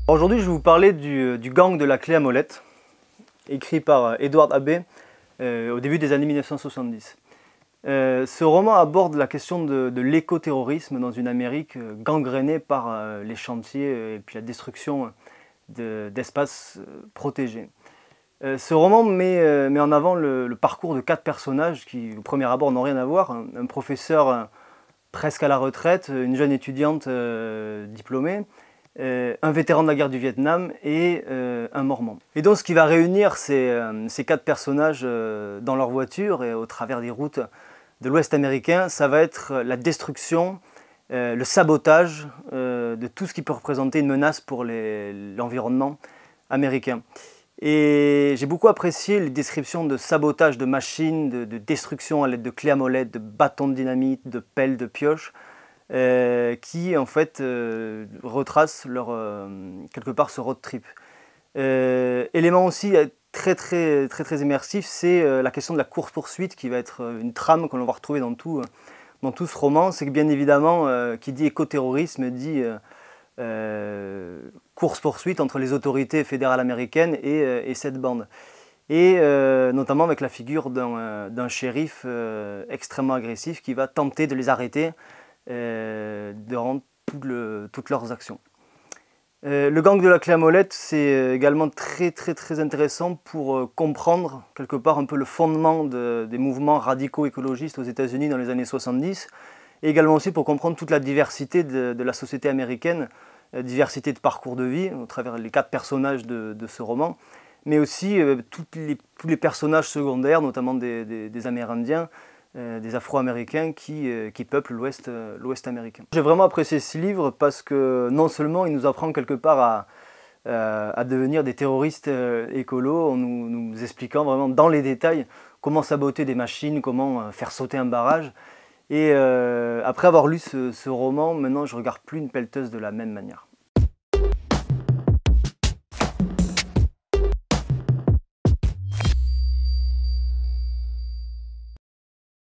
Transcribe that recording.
Aujourd'hui, je vais vous parler du gang de la clé à molette, écrit par Edward Abbey au début des années 1970. Ce roman aborde la question de l'écoterrorisme dans une Amérique gangrénée par les chantiers et puis la destruction d'espaces protégés. Ce roman met en avant le parcours de 4 personnages qui, au premier abord, n'ont rien à voir. Un professeur presque à la retraite, une jeune étudiante diplômée, un vétéran de la guerre du Vietnam et un mormon. Et donc ce qui va réunir ces 4 personnages dans leur voiture et au travers des routes de l'Ouest américain, ça va être la destruction, le sabotage de tout ce qui peut représenter une menace pour l'environnement américain. Et j'ai beaucoup apprécié les descriptions de sabotage de machines, de destruction à l'aide de clés à molette, de bâtons de dynamite, de pelles, de pioches, qui en fait retracent quelque part ce road trip. Élément aussi très immersif, c'est la question de la course-poursuite qui va être une trame que l'on va retrouver dans tout ce roman. C'est que bien évidemment, qui dit écoterrorisme dit course-poursuite entre les autorités fédérales américaines et cette bande. Et notamment avec la figure d'un shérif extrêmement agressif qui va tenter de les arrêter durant toutes leurs actions. Le gang de la clé à molette, c'est également très intéressant pour comprendre quelque part un peu le fondement des mouvements radicaux écologistes aux États-Unis dans les années 70, et également aussi pour comprendre toute la diversité de la société américaine, diversité de parcours de vie au travers les 4 personnages de ce roman, mais aussi tous les personnages secondaires, notamment des Amérindiens, des Afro-Américains qui peuplent l'Ouest américain. J'ai vraiment apprécié ce livre parce que non seulement il nous apprend quelque part à devenir des terroristes écolos en nous expliquant vraiment dans les détails comment saboter des machines, comment faire sauter un barrage. Et après avoir lu ce roman, maintenant je ne regarde plus une pelleteuse de la même manière.